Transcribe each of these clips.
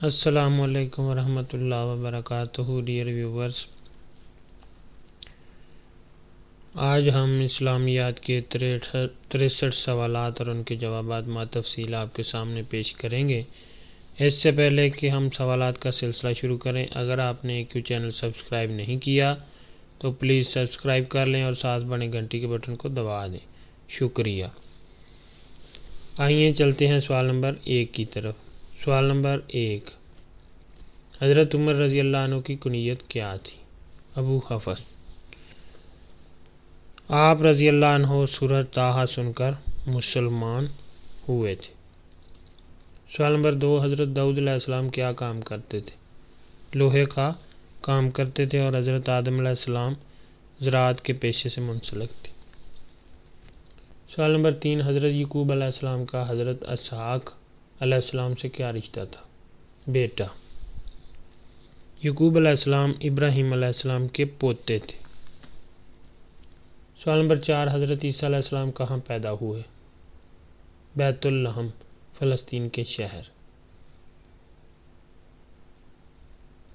السلام علیکم ورحمۃ اللہ وبرکاتہ ڈیئر ویورز، آج ہم اسلامیات کے 63 سوالات اور ان کے جوابات تفصیل آپ کے سامنے پیش کریں گے۔ اس سے پہلے کہ ہم سوالات کا سلسلہ شروع کریں، اگر آپ نے ایک چینل سبسکرائب نہیں کیا تو پلیز سبسکرائب کر لیں اور ساتھ بنے گھنٹی کے بٹن کو دبا دیں، شکریہ۔ آئیے چلتے ہیں سوال نمبر 1 کی طرف۔ سوال نمبر 1، حضرت عمر رضی اللہ عنہ کی کنیت کیا تھی؟ ابو حفص۔ آپ رضی اللہ عنہ سورہ طٰہٰ سن کر مسلمان ہوئے تھے۔ سوال نمبر 2، حضرت داؤد علیہ السلام کیا کام کرتے تھے؟ لوہے کا کام کرتے تھے اور حضرت آدم علیہ السلام زراعت کے پیشے سے منسلک تھے۔ سوال نمبر 3، حضرت یعقوب علیہ السلام کا حضرت اسحاق علیہ السلام سے کیا رشتہ تھا؟ بیٹا۔ یعقوب علیہ السلام ابراہیم علیہ السلام کے پوتے تھے۔ سوال نمبر 4، حضرت عیسیٰ علیہ السلام کہاں پیدا ہوئے؟ بیت لحم، فلسطین کے شہر۔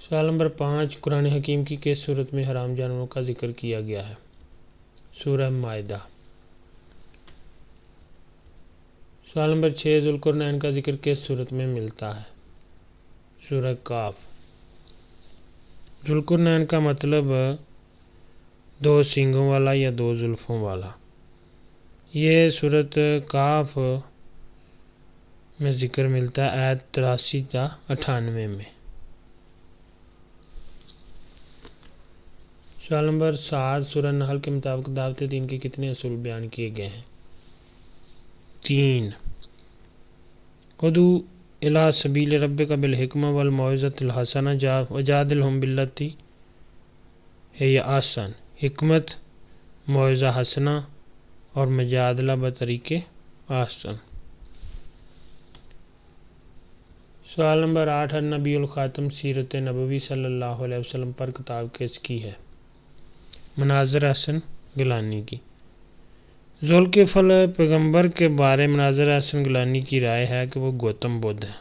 سوال نمبر 5، قرآن حکیم کی کس صورت میں حرام جانوروں کا ذکر کیا گیا ہے؟ سورہ مائدہ۔ سوال نمبر 6، ذوالقرنین کا ذکر کس صورت میں ملتا ہے؟ سورہ کاف۔ ذوالقرنین کا مطلب 2 سینگوں والا یا 2 زلفوں والا۔ یہ سورۃ کاف میں ذکر ملتا ہے آیت 83 تا 98 میں۔ سوال نمبر 7، سورہ نحل کے مطابق دعوت دین کے کتنے اصول بیان کیے گئے ہیں؟ 3۔ ادعو الی سبیل ربک بالحکمۃ والموعظۃ الحسنہ وجادلہم باللتی ہی احسن۔ حکمت، موعظہ حسنہ اور مجادلہ بطریق احسن۔ سوال نمبر 8، النبی الخاتم سیرت نبوی صلی اللہ علیہ وسلم پر کتاب کس کی ہے؟ مناظر احسن گیلانی کی۔ ذوالکفل پیغمبر کے بارے مناظر احسن گیلانی کی رائے ہے کہ وہ گوتم بدھ ہیں۔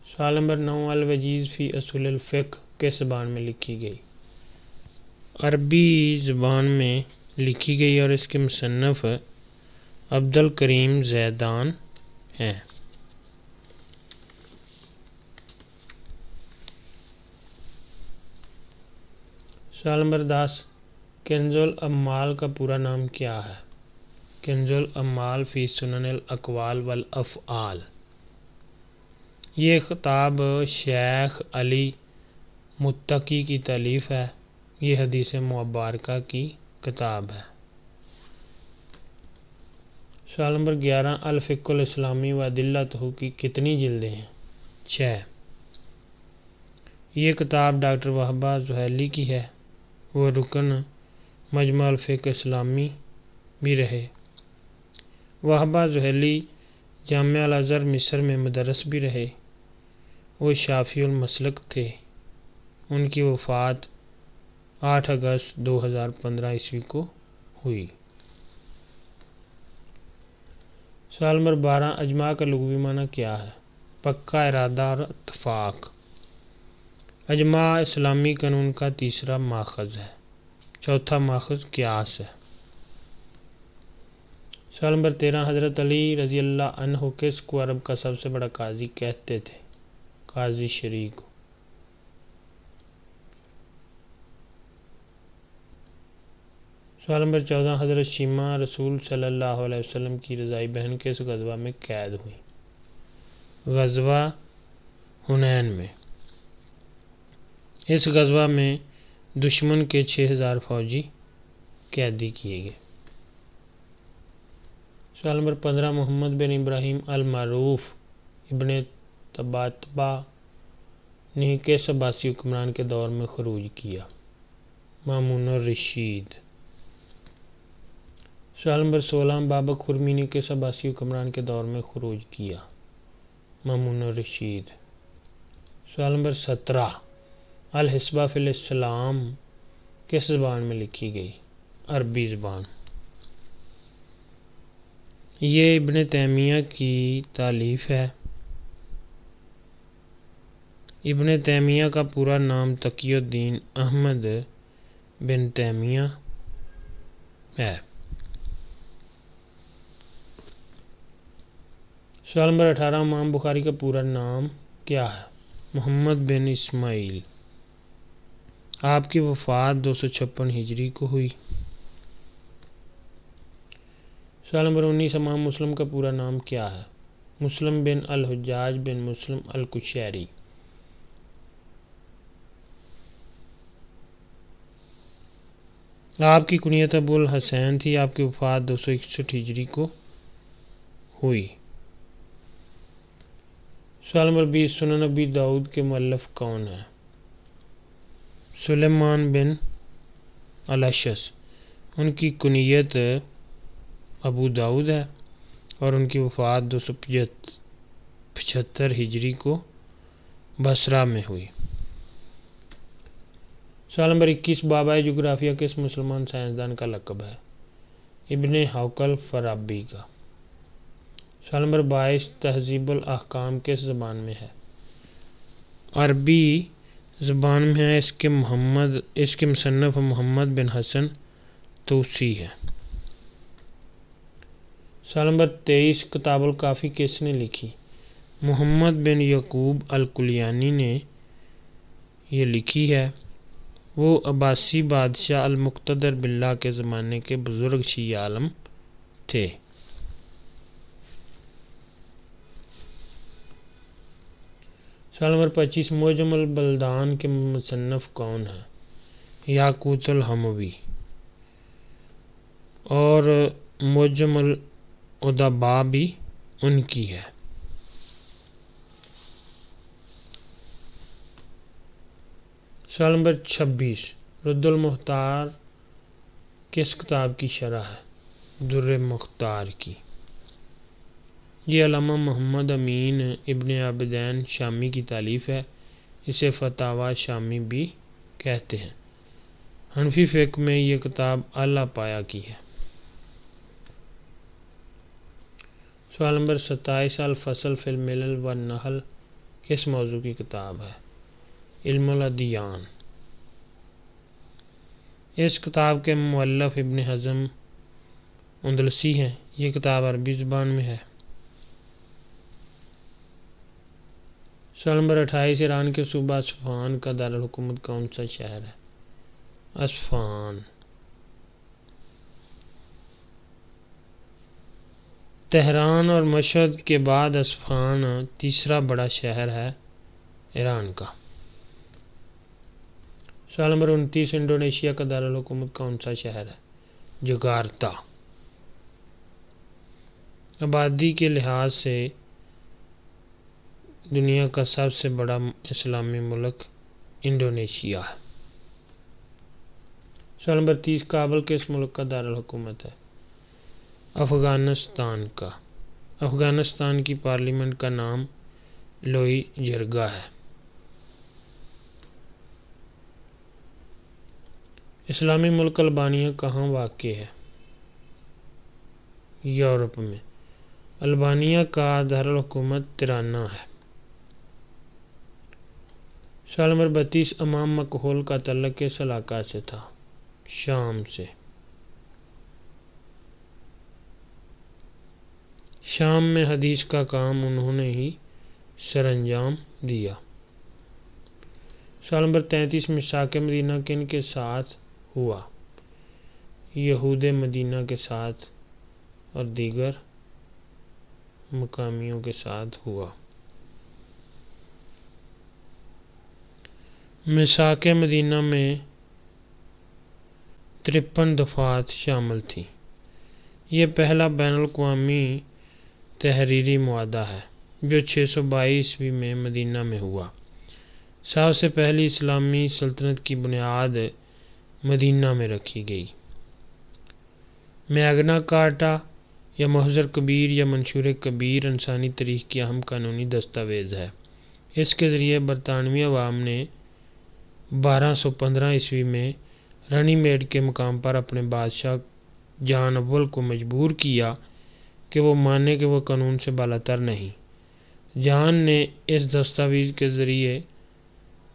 سوال نمبر 9، الوجیز فی اصول الفقہ کس زبان میں لکھی گئی؟ عربی زبان میں لکھی گئی اور اس کے مصنف عبد الکریم زیدان ہیں۔ سوال نمبر 10، کنز الاموال کا پورا نام کیا ہے؟ کنز الاموال فی سنن الاقوال والافعال۔ یہ خطاب شیخ علی متقی کی تالیف ہے۔ یہ حدیث مبارکہ کی کتاب ہے۔ سوال نمبر 11، الفقہ الاسلامی و ادلتہ کی کتنی جلدیں ہیں؟ 6۔ یہ کتاب ڈاکٹر وہبہ زحیلی کی ہے۔ وہ رکن مجمع الفقہ اسلامی بھی رہے۔ وہبہ زحیلی جامعہ الازہر مصر میں مدرس بھی رہے۔ وہ شافعی المسلک تھے۔ ان کی وفات 8 اگست 2015 عیسوی کو ہوئی۔ سوال نمبر 12، اجماع کا لغوی معنی کیا ہے؟ پکا ارادہ اور اتفاق۔ اجماع اسلامی قانون کا تیسرا ماخذ ہے۔ چوتھا ماخذ قیاس ہے۔ سوال نمبر 13، حضرت علی رضی اللہ عنہ کس کو عرب کا سب سے بڑا قاضی کہتے تھے؟ قاضی شریک کو۔ سوال نمبر 14، حضرت شیمہ رسول صلی اللہ علیہ وسلم کی رضائی بہن کس غزوہ میں قید ہوئی؟ غزوہ حنین میں۔ اس غزوہ میں دشمن کے 6000 فوجی قیدی کیے گئے۔ سوال نمبر 15، محمد بن ابراہیم المعروف ابن طباطبہ نے کس عباسی حکمران کے دور میں خروج کیا؟ مامون الرشید۔ سوال نمبر 16، بابک خرمی نے کس عباسی حکمران کے دور میں خروج کیا؟ مامون الرشید۔ سوال نمبر 17، الحسبہ فی الاسلام کس زبان میں لکھی گئی؟ عربی زبان۔ یہ ابن تیمیہ کی تالیف ہے۔ ابن تیمیہ کا پورا نام تقی الدین احمد بن تیمیہ ہے۔ سوال نمبر 18، امام بخاری کا پورا نام کیا ہے؟ محمد بن اسماعیل۔ آپ کی وفات 256 ہجری کو ہوئی۔ سوال نمبر 19، امام مسلم کا پورا نام کیا ہے؟ مسلم بن الحجاج بن مسلم القشیری۔ آپ کی کنیت ابو الحسین تھی۔ آپ کی وفات 261 ہجری کو ہوئی۔ سوال نمبر 20، سنن ابی داؤد کے مؤلف کون ہیں؟ سلیمان بن الاشعث۔ ان کی کنیت ابو داؤد ہے اور ان کی وفات 275 ہجری کو بصرہ میں ہوئی۔ سوال نمبر 21، بابائے جغرافیہ کس مسلمان سائنسدان کا لقب ہے؟ ابن حوقل فرابی کا۔ سوال نمبر 22، تہذیب الاحکام کس زبان میں ہے؟ عربی زبان میں ہے۔ اس کے مصنف محمد بن حسن توسی ہے۔ سوال نمبر 23، کتاب الکافی کس نے لکھی؟ محمد بن یعقوب الکلیانی نے یہ لکھی ہے۔ وہ عباسی بادشاہ المقتدر باللہ کے زمانے کے بزرگ شیعہ عالم تھے۔ سوال نمبر 25، معجم البلدان کے مصنف کون ہیں؟ یاقوت الحموی۔ اور معجم الادباء بھی ان کی ہے۔ سوال نمبر 26، رد المختار کس کتاب کی شرح ہے؟ در مختار کی۔ یہ علامہ محمد امین ابن عابدین شامی کی تالیف ہے۔ اسے فتاوی شامی بھی کہتے ہیں۔ حنفی فقہ میں یہ کتاب اعلیٰ پایہ کی ہے۔ سوال نمبر 27، الفصل فی الملل والنحل کس موضوع کی کتاب ہے؟ علم الادیان۔ اس کتاب کے مؤلف ابن حزم اندلسی ہیں۔ یہ کتاب عربی زبان میں ہے۔ سوال نمبر 28، ایران کے صوبہ اصفہان کا دارالحکومت کون سا شہر ہے؟ اصفہان۔ تہران اور مشہد کے بعد اصفہان تیسرا بڑا شہر ہے ایران کا۔ سوال نمبر 29، انڈونیشیا کا دارالحکومت کون سا شہر ہے؟ جکارتہ۔ آبادی کے لحاظ سے دنیا کا سب سے بڑا اسلامی ملک انڈونیشیا ہے۔ سوال نمبر 30، کابل کس ملک کا دارالحکومت ہے؟ افغانستان کا۔ افغانستان کی پارلیمنٹ کا نام لوئی جرگہ ہے۔ اسلامی ملک البانیہ کہاں واقع ہے؟ یورپ میں۔ البانیہ کا دارالحکومت ترانا ہے۔ سوال نمبر 32، امام مکحول کا تعلق کس علاقہ سے تھا؟ شام سے۔ شام میں حدیث کا کام انہوں نے ہی سر انجام دیا۔ سوال نمبر 33، میثاق مدینہ کن کے ساتھ ہوا؟ یہود مدینہ کے ساتھ اور دیگر مقامیوں کے ساتھ ہوا۔ میثاق مدینہ میں 53 دفعات شامل تھیں۔ یہ پہلا بین الاقوامی تحریری معاہدہ ہے جو 622 عیسوی میں مدینہ میں ہوا۔ سب سے پہلی اسلامی سلطنت کی بنیاد مدینہ میں رکھی گئی۔ میگنا کارٹا یا محضر کبیر یا منشور کبیر انسانی تاریخ کی اہم قانونی دستاویز ہے۔ اس کے ذریعے برطانوی عوام نے 1215 عیسوی میں رنی میڈ کے مقام پر اپنے بادشاہ جان اول کو مجبور کیا کہ وہ مانے کہ وہ قانون سے بالاتر نہیں۔ جان نے اس دستاویز کے ذریعے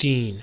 3।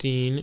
3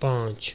5।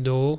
2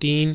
3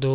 2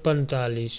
45,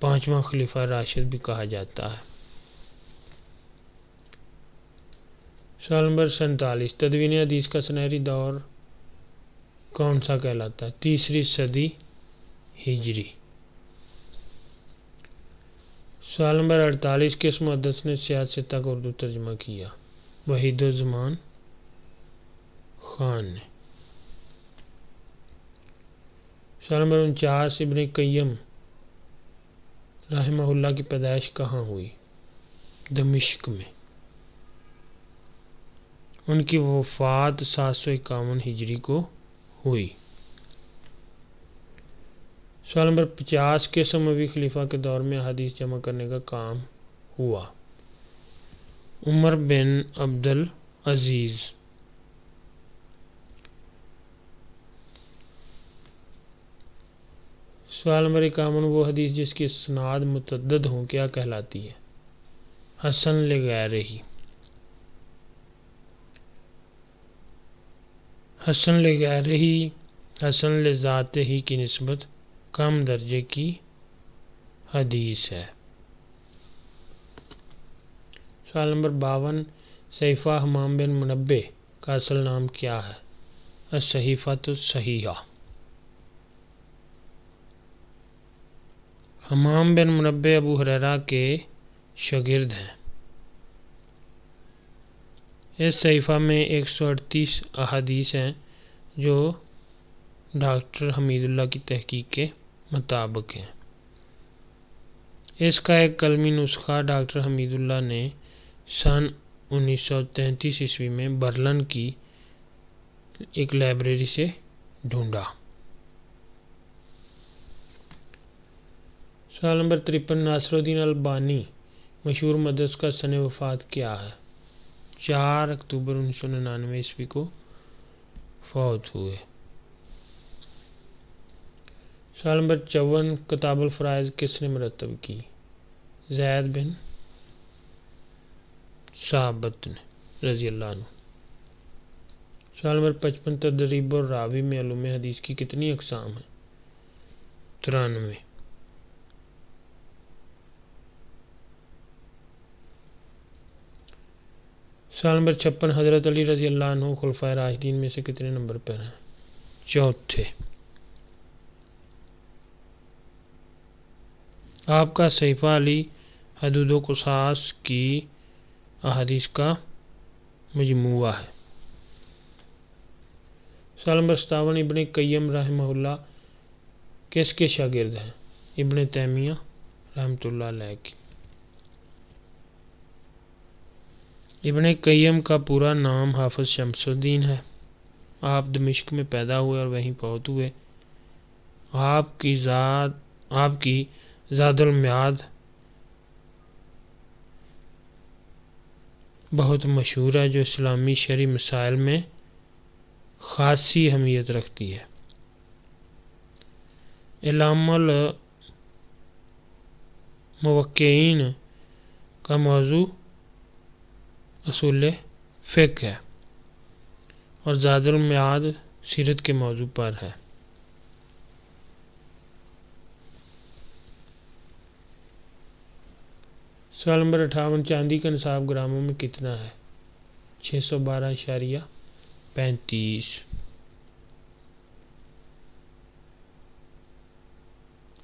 5واں خلیفہ راشد بھی کہا جاتا ہے۔ سوال نمبر 47، تدوین حدیث کا سنہری دور کون سا کہلاتا ہے؟ 3 صدی ہجری۔ سوال نمبر 48، کس محدث نے سیاست ستہ کا اردو ترجمہ کیا؟ وحید الزمان خان نے۔ سوال نمبر 49، ابن قیم رحمہ اللہ کی پیدائش کہاں ہوئی؟ دمشق میں۔ ان کی وفات 751 ہجری کو ہوئی۔ سوال نمبر 50، کس اموی خلیفہ کے دور میں احادیث جمع کرنے کا کام ہوا؟ عمر بن عبد العزیز۔ سوال نمبر 51، وہ حدیث جس کی اسناد متعدد ہوں کیا کہلاتی ہے؟ حسن لغیرہ۔ حسن لغیرہ حسن لذاتہ کی نسبت کم درجے کی حدیث ہے۔ سوال نمبر 52، صحیفہ حمام بن منبع کا اصل نام کیا ہے؟ الصحیفۃ الصحیحہ۔ حمام بن منبع ابو ہریرہ کے شاگرد ہیں۔ اس صحیفہ میں 138 احادیث ہیں جو ڈاکٹر حمید اللہ کی تحقیق کے مطابق ہیں۔ اس کا ایک قلمی نسخہ ڈاکٹر حمید اللہ نے سن 1933 عیسوی میں برلن کی ایک لائبریری سے ڈھونڈا۔ سوال نمبر 53، ناصر الدین البانی مشہور محدث کا سن وفات کیا ہے؟ 4 اکتوبر 1999 عیسوی کو فوت ہوئے۔ سوال نمبر 54، کتاب الفرائض کس نے مرتب کی؟ زید بن ثابت نے رضی اللہ عنہ۔ سوال نمبر 55، تدریب الراوی میں علوم حدیث کی کتنی اقسام ہیں؟ 93۔ سوال نمبر 56، حضرت علی رضی اللہ عنہ خلفائے راشدین میں سے کتنے نمبر پر ہیں؟ 4۔ آپ کا صحیفہ علی حدود و قصاص کی احادیث کا مجموعہ ہے۔ سوال نمبر 57، ابن قیم رحمہ اللہ کس کے شاگرد ہیں؟ ابن تیمیہ رحمۃ اللہ علیہ کی۔ ابن قیم کا پورا نام حافظ شمس الدین ہے۔ آپ دمشق میں پیدا ہوئے اور وہیں فوت ہوئے۔ آپ کی زاد المعاد بہت مشہور ہے جو اسلامی شرعی مسائل میں خاصی اہمیت رکھتی ہے۔ اعلام الموقعین کا موضوع اصول فقہ ہے اور زاد المعاد سیرت کے موضوع پر ہے۔ سوال نمبر 58، چاندی کا نصاب گراموں میں کتنا ہے؟ 612.35۔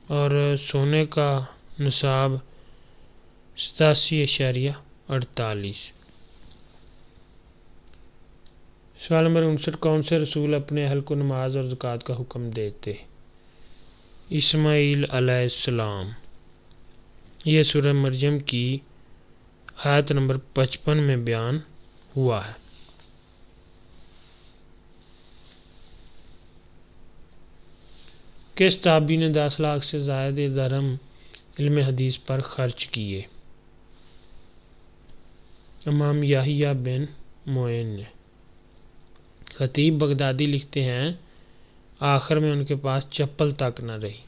اور سونے کا نصاب 87.48۔ سوال نمبر 59، کون سے رسول اپنے اہل کو نماز اور زکوٰۃ کا حکم دیتے؟ اسماعیل علیہ السلام۔ یہ سورہ مریم کی آیت نمبر 55 میں بیان ہوا ہے۔ کس تابعی نے 10 لاکھ سے زائد درہم علم حدیث پر خرچ کیے؟ امام یحییٰ بن معین نے۔ خطیب بغدادی لکھتے ہیں آخر میں ان کے پاس چپل تک نہ رہی۔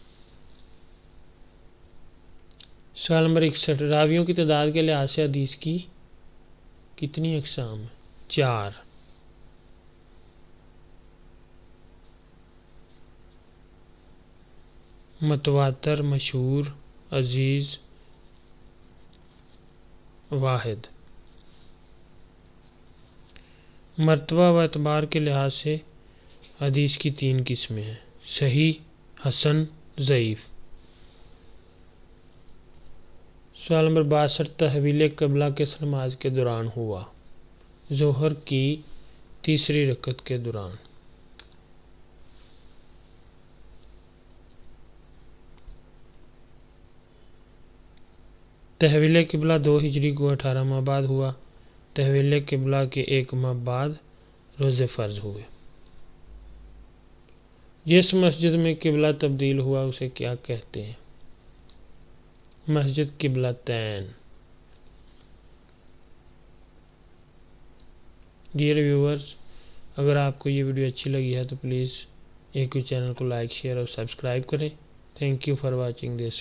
سوال نمبر 61، راویوں کی تعداد کے لحاظ سے حدیث کی کتنی اقسام ہیں؟ 4۔ متواتر، مشہور، عزیز واحد۔ مرتبہ و اعتبار کے لحاظ سے حدیث کی 3 قسمیں ہیں: صحیح، حسن، ضعیف۔ سوال نمبر 62، تحویل قبلہ کس نماز کے دوران ہوا؟ ظہر کی تیسری رکعت کے دوران۔ تحویل قبلہ 2 ہجری کو 18 ماہ بعد ہوا۔ تحویل قبلہ کے 1 ماہ بعد روزے فرض ہوئے۔ جس مسجد میں قبلہ تبدیل ہوا اسے کیا کہتے ہیں؟ مسجد قبلتین۔ ڈیئر ویورز، اگر آپ کو یہ ویڈیو اچھی لگی ہے تو پلیز ایک چینل کو لائک، شیئر اور سبسکرائب کریں۔ Thank you for watching this.